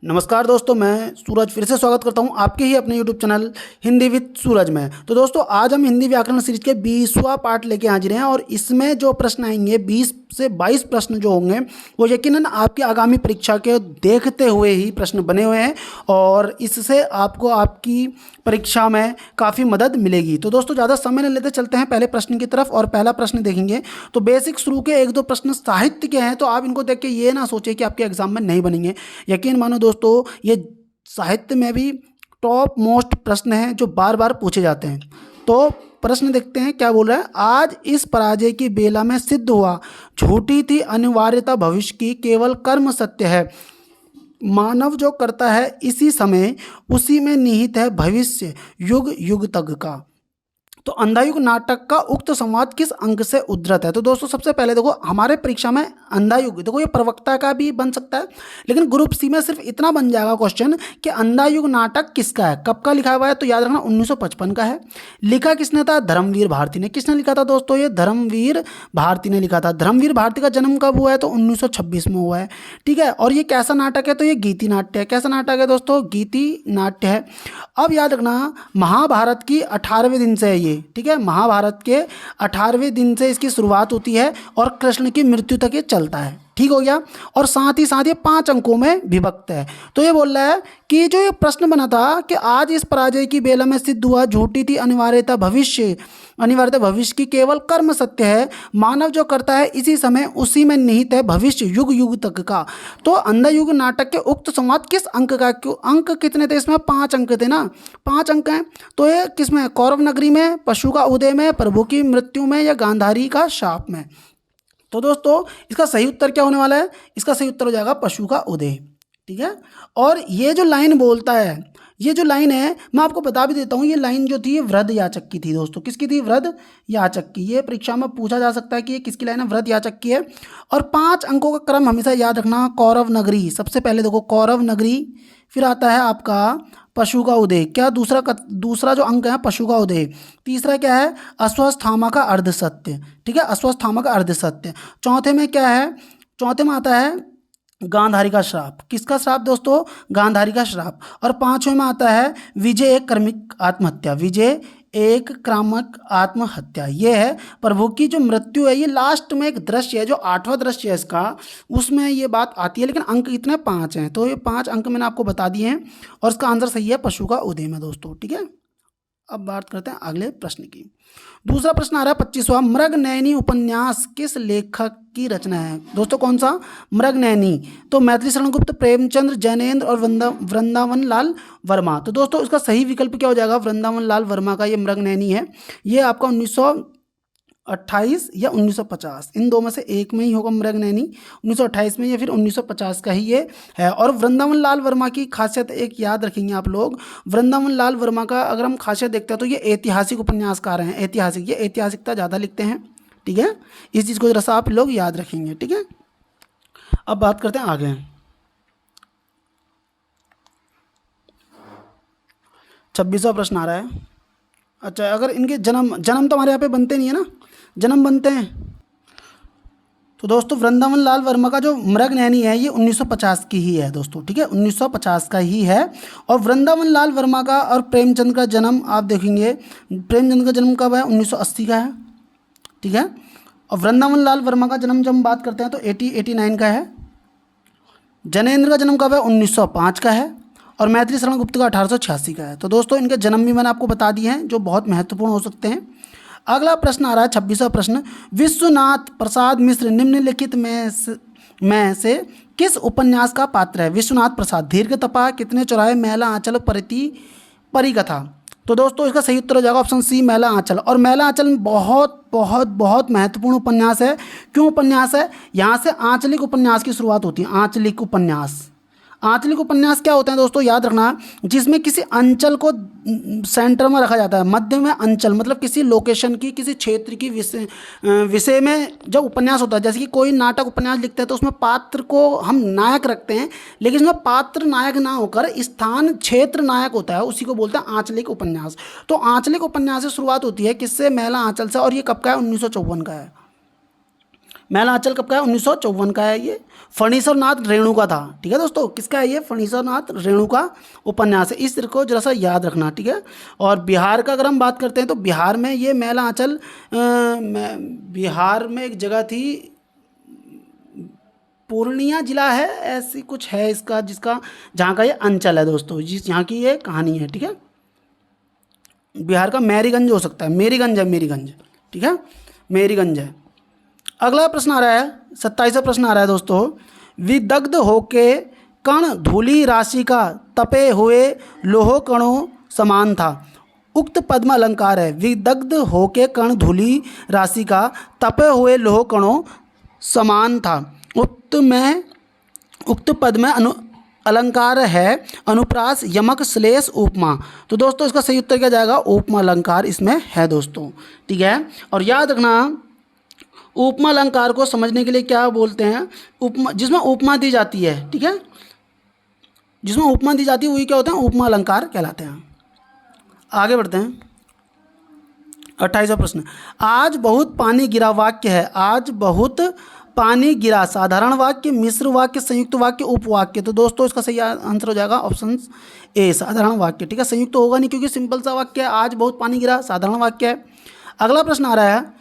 नमस्कार दोस्तों, मैं सूरज फिर से स्वागत करता हूं आपके ही अपने YouTube चैनल हिंदी विद सूरज में। तो दोस्तों, आज हम हिंदी व्याकरण सीरीज के 20वां पार्ट लेके हाजिर हैं और इसमें जो प्रश्न आएंगे 20 से 22 प्रश्न जो होंगे वो यकीनन आपकी आगामी परीक्षा के देखते हुए ही प्रश्न बने हुए हैं और इससे आपको आपकी परीक्षा में काफ़ी मदद मिलेगी। तो दोस्तों, ज़्यादा समय नहीं लेते, चलते हैं पहले प्रश्न की तरफ और पहला प्रश्न देखेंगे। तो बेसिक शुरू के एक दो प्रश्न साहित्य के हैं, तो आप इनको देख के ये ना सोचें कि आपके एग्जाम में नहीं बनेंगे। यकीन मानो दोस्तों, ये साहित्य में भी टॉप मोस्ट प्रश्न हैं जो बार बार पूछे जाते हैं। तो प्रश्न देखते हैं क्या बोल रहा है। आज इस पराजय की बेला में सिद्ध हुआ, झूठी थी अनिवार्यता भविष्य की, केवल कर्म सत्य है। मानव जो करता है इसी समय, उसी में निहित है भविष्य युग युग तक का। तो अंधायुग नाटक का उक्त संवाद किस अंक से उद्धृत है। तो दोस्तों, सबसे पहले देखो, हमारे परीक्षा में अंधायुग, देखो ये प्रवक्ता का भी बन सकता है, लेकिन ग्रुप सी में सिर्फ इतना बन जाएगा क्वेश्चन कि अंधायुग नाटक किसका है, कब का लिखा हुआ है। तो याद रखना 1955 का है। लिखा किसने था? धर्मवीर भारती ने। किसने लिखा था दोस्तों? ये धर्मवीर भारती ने लिखा था। धर्मवीर भारती का जन्म कब हुआ है? तो 1926 में हुआ है। ठीक है। और ये कैसा नाटक है? तो ये गीति नाट्य है। कैसा नाटक है दोस्तों? गीति नाट्य है। अब याद रखना, महाभारत की 18वें दिन से है ये। ठीक है, महाभारत के 18वें दिन से इसकी शुरुआत होती है और कृष्ण की मृत्यु तक ये चलता है। ठीक हो गया। और साथ ही साथ ये 5 अंकों में विभक्त है। तो ये बोल रहा है कि जो ये प्रश्न बना था कि आज इस पराजय की बेला में सिद्ध हुआ, झूठी थी अनिवार्यता भविष्य की, केवल कर्म सत्य है। मानव जो करता है इसी समय, उसी में निहित है भविष्य युग युग तक का। तो अंधायुग नाटक के उक्त संवाद किस अंक का? क्यों अंक कितने थे इसमें? 5 अंक थे ना, 5 अंक हैं। तो ये किसमें? कौरव नगरी में, पशु का उदय में, प्रभु की मृत्यु में, या गांधारी का शाप में। तो दोस्तों, इसका सही उत्तर क्या होने वाला है? इसका सही उत्तर हो जाएगा पशु का उदय। ठीक है। और ये जो लाइन बोलता है, ये जो लाइन है, मैं आपको बता भी देता हूँ, ये लाइन जो थी वृद्ध याचक की थी दोस्तों। किसकी थी? वृद्ध याचक की। ये परीक्षा में पूछा जा सकता है कि ये किसकी लाइन है? वृद्ध याचक की है। और 5 अंकों का क्रम हमेशा याद रखना। कौरव नगरी सबसे पहले, देखो कौरव नगरी, फिर आता है आपका पशु का उदय। क्या दूसरा जो अंक है? पशु का उदय। तीसरा क्या है? अश्वत्थामा का अर्धसत्य। ठीक है, अश्वत्थामा का अर्धसत्य। चौथे में क्या है? चौथे में आता है गांधारी का श्राप। किसका श्राप दोस्तों? गांधारी का श्राप। और 5वें में आता है विजय एक क्रमिक आत्महत्या। विजय एक क्रामक आत्महत्या। ये है प्रभु की जो मृत्यु है। ये लास्ट में एक दृश्य है, जो 8वां दृश्य है इसका, उसमें ये बात आती है। लेकिन अंक इतने 5 हैं, तो ये 5 अंक मैंने आपको बता दिए हैं और इसका आंसर सही है पशु का उदय में दोस्तों। ठीक है। अब बात करते हैं अगले प्रश्न की। दूसरा प्रश्न आ रहा है 25वां। मृगनयनी उपन्यास किस लेखक की रचना है दोस्तों? कौन सा? मृगनयनी। तो मैथिली शरण गुप्त, प्रेमचंद्र, जैनेन्द्र और वृंदावन लाल वर्मा। तो दोस्तों, इसका सही विकल्प क्या हो जाएगा? वृंदावन लाल वर्मा का ये मृगनयनी है। ये आपका 1928 या 1950, इन दो में से एक में ही होगा मृगनयनी। 1928 में या फिर 1950 का ही ये है। और वृंदावन लाल वर्मा की खासियत एक याद रखेंगे आप लोग। वृंदावन लाल वर्मा का अगर हम खासियत देखते हैं तो ये ऐतिहासिक उपन्यासकार हैं। ऐतिहासिक, ये ऐतिहासिकता ज़्यादा लिखते हैं। ठीक है, इस चीज़ को जरा सा आप लोग याद रखेंगे। ठीक है। अब बात करते हैं आगे। 26वां प्रश्न आ रहा है। अच्छा, अगर इनके जन्म तो हमारे यहाँ पे बनते नहीं है ना, जन्म बनते हैं। तो दोस्तों, वृंदावन लाल वर्मा का जो मृगनयनी है ये 1950 की ही है दोस्तों। ठीक है, 1950 का ही है। और वृंदावन लाल वर्मा का और प्रेमचंद का जन्म आप देखेंगे, प्रेमचंद का जन्म कब है? 1980 का है। ठीक है। और वृंदावन लाल वर्मा का जन्म जब हम बात करते हैं तो 89 का है। जैनेन्द्र का जन्म कब है? 1905 का है। और मैथिली शरण गुप्त का 1886 का है। तो दोस्तों, इनके जन्म भी मैंने आपको बता दिए हैं, जो बहुत महत्वपूर्ण हो सकते हैं। अगला प्रश्न आ रहा है 26वां प्रश्न। विश्वनाथ प्रसाद मिश्र निम्नलिखित में से किस उपन्यास का पात्र है? विश्वनाथ प्रसाद। दीर्घ तपा, कितने चौराहे, मैला आंचल, परिकथा। तो दोस्तों, इसका सही उत्तर हो जाएगा ऑप्शन सी, मैला आंचल। और मैला आंचल बहुत बहुत बहुत महत्वपूर्ण उपन्यास है। क्यों उपन्यास है? यहाँ से आंचलिक उपन्यास की शुरुआत होती है। आंचलिक उपन्यास, आंचलिक उपन्यास क्या होते हैं दोस्तों? याद रखना, जिसमें किसी अंचल को सेंटर में रखा जाता है। मध्य में अंचल मतलब किसी लोकेशन की, किसी क्षेत्र की विषय में जब उपन्यास होता है। जैसे कि कोई नाटक उपन्यास लिखते हैं तो उसमें पात्र को हम नायक रखते हैं, लेकिन उसमें पात्र नायक ना होकर स्थान क्षेत्र नायक होता है, उसी को बोलते हैं आंचलिक उपन्यास। तो आंचलिक उपन्यास से शुरुआत होती है किससे? मैला आंचल से। और ये कब का है? 1954 का है। मैला आंचल कब का है? 1954 का है ये। फणीश्वर नाथ रेणु का था। ठीक है दोस्तों, किसका है ये? फणीश्वर नाथ रेणु का उपन्यास है। इस को जरा सा याद रखना, ठीक है। और बिहार का अगर हम बात करते हैं तो बिहार में ये मैला आंचल बिहार में एक जगह थी, पूर्णिया जिला है, ऐसी कुछ है इसका, जिसका जहाँ का ये अंचल है दोस्तों, जिस यहाँ की ये कहानी है। ठीक है, बिहार का मैरीगंज हो सकता है, मेरीगंज है, मेरीगंज। ठीक है, मेरीगंज है। अगला प्रश्न आ रहा है, 27वां प्रश्न आ रहा है दोस्तों। विदग्ध होके कण धूलि राशि का तपे हुए लोह कणों समान था। उक्त पद में अलंकार है। विदग्ध होके कण धूलि राशि का तपे हुए लोह कणों समान था। उक्त पद में अलंकार है अनुप्रास, यमक, श्लेष, उपमा। तो दोस्तों इसका सही उत्तर क्या जाएगा? उपमा अलंकार इसमें है दोस्तों। ठीक है, और याद रखना उपमा अलंकार को समझने के लिए क्या बोलते हैं? उपमा, जिसमें उपमा दी जाती है, ठीक है, जिसमें उपमा दी जाती है वही क्या होते हैं? उपमा अलंकार कहलाते हैं। आगे बढ़ते हैं, 28वां प्रश्न। आज बहुत पानी गिरा वाक्य है। आज बहुत पानी गिरा साधारण वाक्य, मिश्र वाक्य, संयुक्त वाक्य, उपवाक्य। तो दोस्तों इसका सही आंसर हो जाएगा ऑप्शन ए, साधारण वाक्य। ठीक है, संयुक्त तो होगा नहीं क्योंकि सिंपल सा वाक्य है। आज बहुत पानी गिरा साधारण वाक्य है। अगला प्रश्न आ रहा है,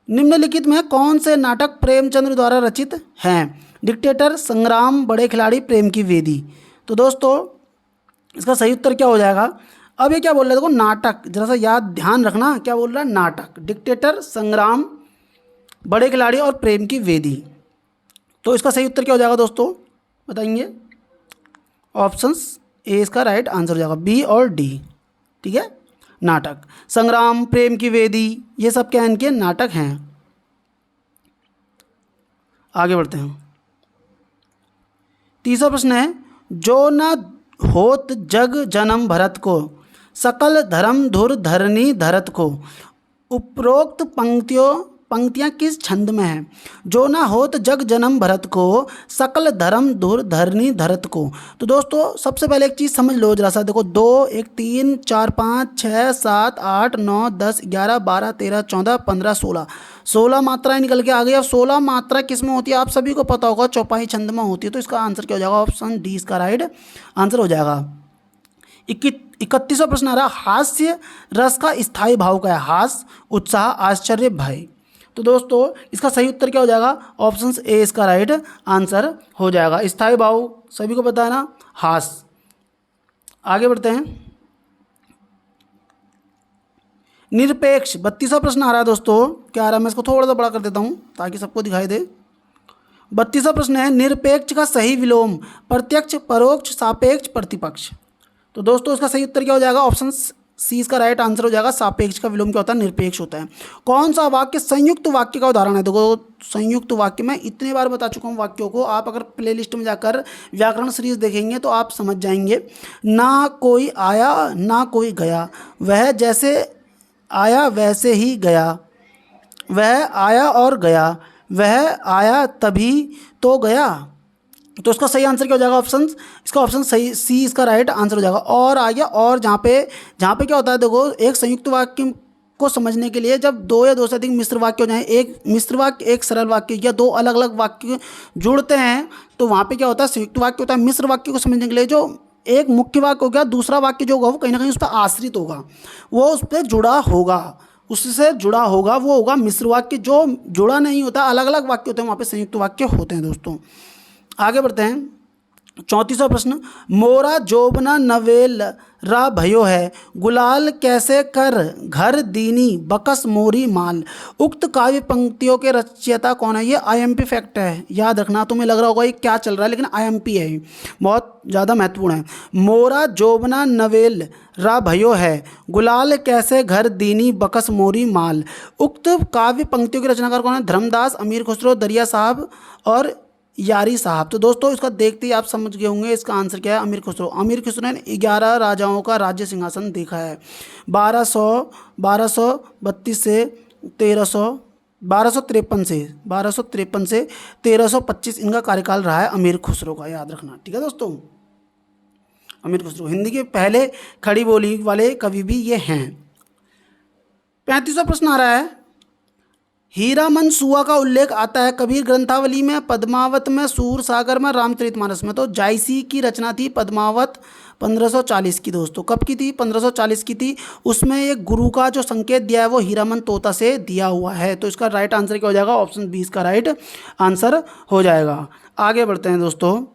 निम्नलिखित में कौन से नाटक प्रेमचंद्र द्वारा रचित हैं? डिक्टेटर, संग्राम, बड़े खिलाड़ी, प्रेम की वेदी। तो दोस्तों इसका सही उत्तर क्या हो जाएगा? अब ये क्या बोल रहा है? देखो नाटक, जरा सा याद ध्यान रखना क्या बोल रहा है? नाटक, डिक्टेटर, संग्राम, बड़े खिलाड़ी और प्रेम की वेदी। तो इसका सही उत्तर क्या हो जाएगा दोस्तों, बताएंगे? ऑप्शंस ए इसका राइट आंसर हो जाएगा, बी और डी। ठीक है, नाटक, संग्राम, प्रेम की वेदी, ये सब क्या इनके नाटक हैं। आगे बढ़ते हैं, 30वां प्रश्न है, जो न होत जग जन्म भरत को, सकल धर्म धुर धरनी धरत को। उपरोक्त पंक्तियाँ किस छंद में हैं? जो ना होत जग जन्म भरत को, सकल धर्म धुर धरनी धरत को। तो दोस्तों सबसे पहले एक चीज़ समझ लो जरा सा, देखो 2, 1, 3, 4, 5, 6, 7, 8, 9, 10, 11, 12, 13, 14, 15, 16 मात्राएं निकल के आ गई। अब 16 मात्रा किस में होती है आप सभी को पता होगा, चौपाई छंद में होती है। तो इसका आंसर क्या हो जाएगा? ऑप्शन डी इसका राइट आंसर हो जाएगा। 31वां प्रश्न आ रहा है, हास्य रस का स्थायी भाव क्या है? हास, उत्साह, आश्चर्य, भय। तो दोस्तों इसका सही उत्तर क्या हो जाएगा? ऑप्शन ए इसका राइट आंसर हो जाएगा। स्थायी भाव सभी को पता है ना, हास। आगे बढ़ते हैं, निरपेक्ष 32वां प्रश्न आ रहा है दोस्तों। क्या आ रहा है? मैं इसको थोड़ा सा बड़ा कर देता हूं ताकि सबको दिखाई दे। 32वां प्रश्न है, निरपेक्ष का सही विलोम प्रत्यक्ष, परोक्ष, सापेक्ष, प्रतिपक्ष। तो दोस्तों इसका सही उत्तर क्या हो जाएगा? ऑप्शन सी इसका राइट आंसर हो जाएगा। सापेक्ष का विलोम क्या होता है? निरपेक्ष होता है। कौन सा वाक्य संयुक्त वाक्य का उदाहरण है? देखो संयुक्त वाक्य मैं इतने बार बता चुका हूँ वाक्यों को, आप अगर प्लेलिस्ट में जाकर व्याकरण सीरीज देखेंगे तो आप समझ जाएंगे। ना कोई आया ना कोई गया, वह जैसे आया वैसे ही गया, वह आया और गया, वह आया तभी तो गया। तो इसका सही आंसर क्या हो जाएगा? इसका ऑप्शन सही सी इसका राइट आंसर हो जाएगा। और आ गया, और जहाँ पे क्या होता है, देखो एक संयुक्त वाक्य को समझने के लिए जब 2 या 2 से अधिक मिश्र वाक्य हो जाए, एक मिश्र वाक्य एक सरल वाक्य या 2 अलग अलग वाक्य जुड़ते हैं, तो वहाँ पे क्या होता है? संयुक्त वाक्य होता है। मिश्र वाक्य को समझने के लिए जो एक मुख्य वाक्य हो गया, दूसरा वाक्य जो होगा वो कहीं ना कहीं उस पर आश्रित होगा, वो उस पर जुड़ा होगा, उससे जुड़ा होगा, वो होगा मिश्र वाक्य। जो जुड़ा नहीं होता, अलग अलग वाक्य होते हैं, वहाँ पे संयुक्त वाक्य होते हैं दोस्तों। आगे बढ़ते हैं, 34वां प्रश्न, मोरा जोबना नवेल रा भयो है, गुलाल कैसे कर घर दीनी बकस मोरी माल। उक्त काव्य पंक्तियों के रचयिता कौन है? ये आईएमपी फैक्ट है, याद रखना। तुम्हें लग रहा होगा ये क्या चल रहा है, लेकिन आईएमपी है, बहुत ज़्यादा महत्वपूर्ण है। मोरा जोबना नवेल रा भयो है, गुलाल कैसे घर दीनी बकस मोरी माल। उक्त काव्य पंक्तियों के रचनाकार कौन है? धर्मदास, अमीर खुसरो, दरिया साहब और यारी साहब। तो दोस्तों इसका देखते ही आप समझ गए होंगे इसका आंसर क्या है? अमीर खुसरो। अमीर खुसरो ने 11 राजाओं का राज्य सिंहासन देखा है। 1232 से 1253 से 1325 इनका कार्यकाल रहा है अमीर खुसरो का, याद रखना। ठीक है दोस्तों, अमीर खुसरो हिंदी के पहले खड़ी बोली वाले कवि भी ये हैं। 35वां प्रश्न आ रहा है, हीरामन सुआ का उल्लेख आता है कबीर ग्रंथावली में, पद्मावत में, सूर सागर में, रामचरितमानस में। तो जायसी की रचना थी पद्मावत 1540 की दोस्तों। कब की थी? 1540 की थी। उसमें एक गुरु का जो संकेत दिया है वो हीरामन तोता से दिया हुआ है। तो इसका राइट आंसर क्या हो जाएगा? ऑप्शन 20 का राइट आंसर हो जाएगा। आगे बढ़ते हैं दोस्तों।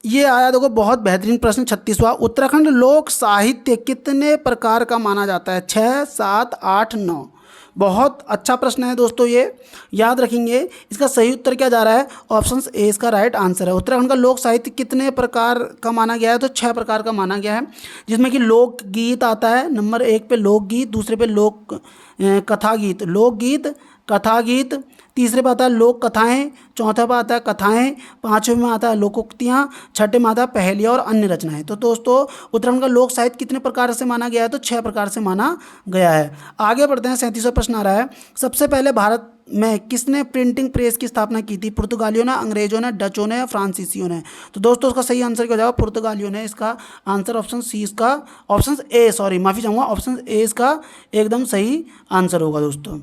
ये आया देखो बहुत बेहतरीन प्रश्न 36वां। उत्तराखंड लोक साहित्य कितने प्रकार का माना जाता है? 6, 7, 8, 9। बहुत अच्छा प्रश्न है दोस्तों, ये याद रखेंगे। इसका सही उत्तर क्या जा रहा है? ऑप्शन ए इसका राइट आंसर है। उत्तराखंड का लोक साहित्य कितने प्रकार का माना गया है? तो 6 प्रकार का माना गया है, जिसमें कि लोकगीत आता है नंबर 1 पे, लोकगीत। दूसरे पे लोक कथा गीत, लोकगीत, कथा गीत। तीसरे पे आता है लोक कथाएँ। चौथे पे आता है कथाएँ। पाँचवें में आता है लोकोक्तियाँ। छठे में आता है पहेलियाँ और अन्य रचनाएँ। तो दोस्तों उत्तराखंड का लोक साहित्य कितने प्रकार से माना गया है? तो 6 प्रकार से माना गया है। आगे बढ़ते हैं। 37वां प्रश्न आ रहा है। सबसे पहले भारत में किसने प्रिंटिंग प्रेस की स्थापना की थी? पुर्तगालियों ने, अंग्रेजों ने, डचों ने या फ्रांसीसियों ने? तो दोस्तों उसका सही आंसर क्या हो जाएगा? पुर्तगालियों ने। इसका आंसर ऑप्शन सी, इसका ऑप्शन ए, सॉरी माफ़ी चाहूँगा, ऑप्शन ए इसका एकदम सही आंसर होगा दोस्तों।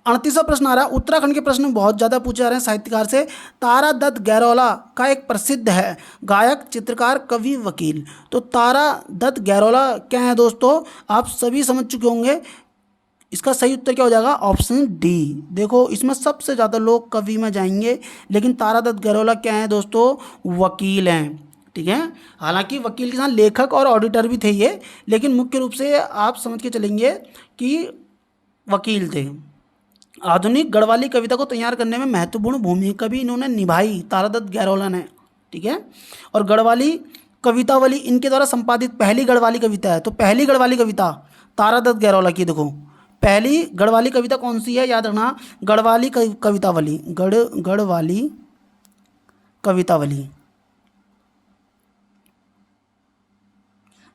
38वां प्रश्न आ रहा है। उत्तराखंड के प्रश्न बहुत ज़्यादा पूछे जा रहे हैं साहित्यकार से। तारा दत्त गैरोला का एक प्रसिद्ध है गायक, चित्रकार, कवि, वकील। तो तारा दत्त गैरोला क्या है दोस्तों? आप सभी समझ चुके होंगे। इसका सही उत्तर क्या हो जाएगा? Option D. देखो इसमें सबसे ज़्यादा लोग कवि में जाएंगे, लेकिन तारा दत्त गैरोला क्या है दोस्तों? वकील हैं। ठीक है, हालांकि वकील के साथ लेखक और ऑडिटर भी थे ये, लेकिन मुख्य रूप से आप समझ के चलेंगे कि वकील थे। आधुनिक गढ़वाली कविता को तैयार करने में महत्वपूर्ण भूमिका भी इन्होंने निभाई, तारा दत्त गैरोला ने। ठीक है, और गढ़वाली कवितावली इनके द्वारा संपादित पहली गढ़वाली कविता है। तो पहली गढ़वाली कविता तारा दत्त गैरोला की। देखो पहली गढ़वाली कविता कौन सी है? याद रखना, गढ़वाली कवितावली, गढ़वाली कवितावली।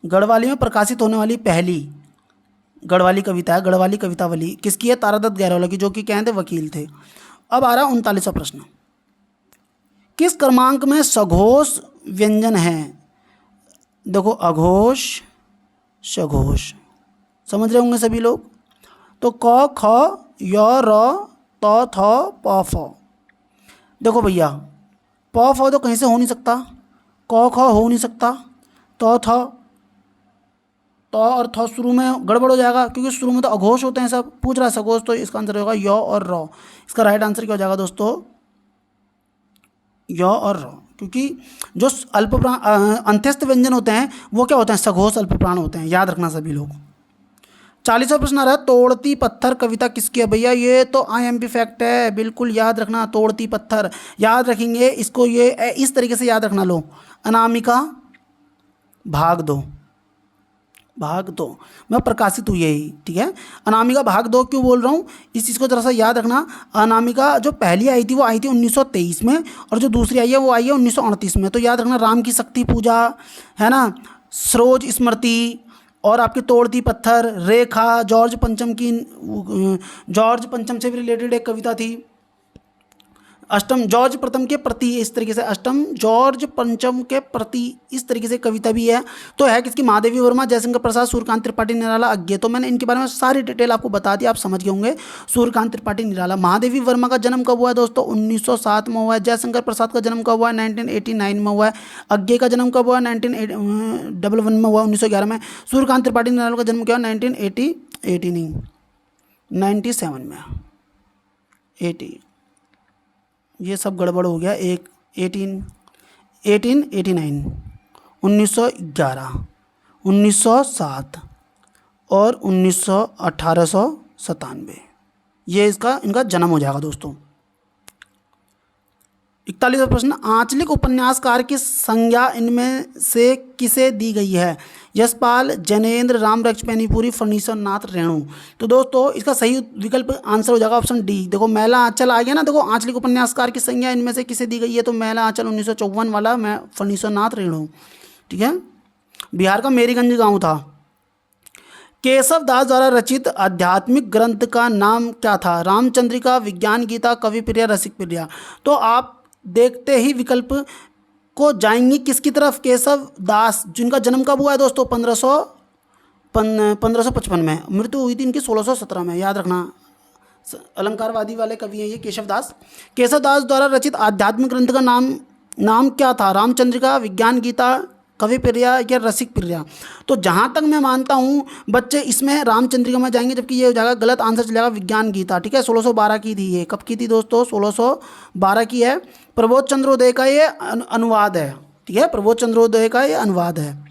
गढ़वाली में प्रकाशित होने वाली पहली गढ़वाली कविता है गढ़वाली कवितावली। किसकी है? तारा दत्त गैरोला की, जो कि क्या थे? वकील थे। अब आ रहा 39वां प्रश्न। किस क्रमांक में सघोष व्यंजन है? देखो अघोष, सघोष, समझ रहे होंगे सभी लोग। तो क, ख, य, र, त, थ, प, फ। देखो भैया, प फ तो कहीं से हो नहीं सकता, क ख हो नहीं सकता, त थ, त और थ शुरू में गड़बड़ हो जाएगा, क्योंकि शुरू में तो अघोष होते हैं सब। पूछ रहा है सघोष, तो इसका आंसर होगा य और र। इसका राइट आंसर क्या हो जाएगा दोस्तों? य और र, क्योंकि जो अल्प प्राण अंत्यस्थ व्यंजन होते हैं वो क्या होते हैं? सघोष अल्प प्राण होते हैं। याद रखना सभी लोग। 40वां प्रश्न आ रहा है। तोड़ती पत्थर कविता किसकी है? भैया ये तो IMP फैक्ट है, बिल्कुल याद रखना। तोड़ती पत्थर याद रखेंगे इसको, ये इस तरीके से याद रखना। लो, अनामिका भाग 2, भाग 2 में प्रकाशित हुई है ही। ठीक है, अनामिका भाग 2 क्यों बोल रहा हूँ, इस चीज़ को जरा सा याद रखना। अनामिका जो पहली आई थी वो आई थी 1923 में, और जो दूसरी आई है वो आई है 1938 में। तो याद रखना, राम की शक्ति पूजा है ना, सरोज स्मृति, और आपकी तोड़ती पत्थर, रेखा, जॉर्ज पंचम की, जॉर्ज पंचम से भी रिलेटेड एक कविता थी। अष्टम जॉर्ज प्रथम के प्रति, इस तरीके से अष्टम जॉर्ज पंचम के प्रति, इस तरीके से कविता भी है। तो है किसकी? महादेवी वर्मा, जयशंकर प्रसाद, सूर्यकांत त्रिपाठी, निराला, अज्ञे। तो मैंने इनके बारे में सारी डिटेल आपको बता दी, आप समझ गए होंगे। सूर्यकांत त्रिपाठी, निराला। महादेवी वर्मा का जन्म कब हुआ है दोस्तों? 1907 में हुआ है। जयशंकर प्रसाद का जन्म कब हुआ है? 1989 में हुआ है। अज्ञे का जन्म कब हुआ है? 1911 में हुआ, 1911 में। सूर्यकांत त्रिपाठी निराला का जन्म क्या हुआ? 97 में, 80, ये सब गड़बड़ हो गया। 1889, 1911, 1907 और 1897, ये इनका जन्म हो जाएगा दोस्तों। 41वां प्रश्न। आंचलिक उपन्यासकार की संज्ञा इनमें से किसे दी गई है? यशपाल, जैनेन्द्र, रामरक्ष पैनीपुरी, फर्नीश्वर नाथ रेणु। तो दोस्तों इसका सही विकल्प आंसर हो जाएगा ऑप्शन डी। देखो मैला आंचल आ गया ना। देखो आंचलिक उपन्यासकार की संज्ञा इनमें से किसे दी गई है? तो मैला आंचल 1954 वाला, मैं फर्नीश्वर नाथ रेणु। ठीक है, बिहार का मेरीगंज गाँव था। केशव दास द्वारा रचित आध्यात्मिक ग्रंथ का नाम क्या था? रामचंद्रिका, विज्ञान गीता, कवि प्रिया, रसिक प्रिया। तो आप देखते ही विकल्प को जाएंगे किसकी तरफ? केशव दास, जिनका जन्म कब हुआ है दोस्तों? 1555 में। मृत्यु हुई थी इनकी 1617 में, याद रखना। अलंकारवादी वाले कवि हैं ये केशवदास। केशवदास द्वारा रचित आध्यात्मिक ग्रंथ का नाम क्या था? रामचंद्रिका, विज्ञान गीता, कवि प्रिया या रसिक प्रिया? तो जहाँ तक मैं मानता हूँ बच्चे इसमें रामचंद्रिका में जाएंगे, जबकि ये हो जाएगा गलत आंसर चलेगा विज्ञान गीता। ठीक है, 1612 की थी ये। कब की थी दोस्तों? 1612 की है। प्रबोध चंद्रोदय का ये अनुवाद है। ठीक है, प्रबोध चंद्रोदय का ये अनुवाद है।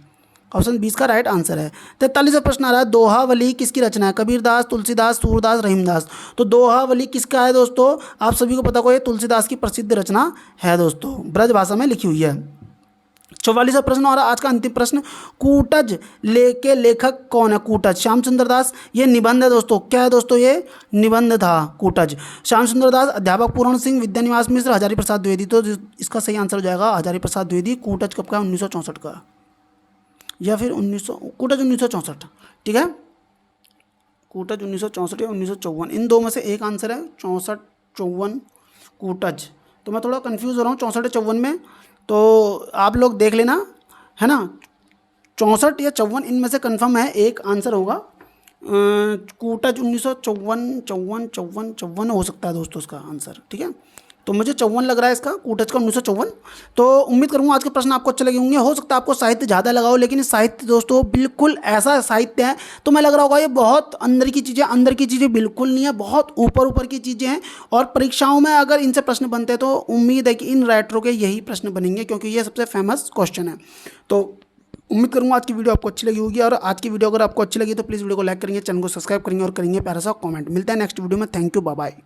ऑप्शन 20 का राइट आंसर है। 43वां प्रश्न आ रहा है, दोहावली किसकी रचना है? कबीरदास, तुलसीदास, सूरदास, रहीमदास। तो दोहावली किसका है दोस्तों? आप सभी को पता हो, ये तुलसीदास की प्रसिद्ध रचना है दोस्तों, ब्रज भाषा में लिखी हुई है। 44वां प्रश्न और आज का अंतिम प्रश्न, कूटज के लेखक कौन है? कूटज श्याम सुंदर दास। ये निबंध है दोस्तों। क्या है दोस्तों? ये निबंध था कूटज। श्याम सुंदर दास, अध्यापक पूर्ण सिंह, विद्यानिवास मिश्र, हजारी प्रसाद द्विवेदी। तो इसका सही आंसर हो जाएगा हजारी प्रसाद द्विवेदी। कूटज कब का? 1964 का, या फिर 1964। ठीक है, कूटज 1964 या 1954, इन दो में से एक आंसर है। 64, 54 कूटज। तो मैं थोड़ा कंफ्यूज हो रहा हूँ 64 या 54 में, तो आप लोग देख लेना, है ना। 64 या 54 इनमें से कंफर्म है, एक आंसर होगा। कूटज 1954 हो सकता है दोस्तों इसका आंसर। ठीक है, तो मुझे 54 लग रहा है इसका, कूटज का 1954। तो उम्मीद करूँगा आज के प्रश्न आपको अच्छे लगे होंगे। हो सकता है आपको साहित्य ज़्यादा लगा हो, लेकिन साहित्य दोस्तों बिल्कुल ऐसा साहित्य है, तो मैं लग रहा होगा ये बहुत अंदर की चीज़ें बिल्कुल नहीं है, बहुत ऊपर की चीज़ें हैं। और परीक्षाओं में अगर इनसे प्रश्न बनते हैं तो उम्मीद है कि इन राइटरों के यही प्रश्न बनेंगे, क्योंकि ये सबसे फेमस क्वेश्चन है। तो उम्मीद करूँगा आज की वीडियो आपको अच्छी लगी होगी। और आज की वीडियो अगर आपको अच्छी लगी तो प्लीज़ वीडियो को लाइक करेंगे, चैनल को सब्सक्राइब करेंगे और करेंगे प्यारा सा कमेंट। मिलता है नेक्स्ट वीडियो में। Thank you, bye bye.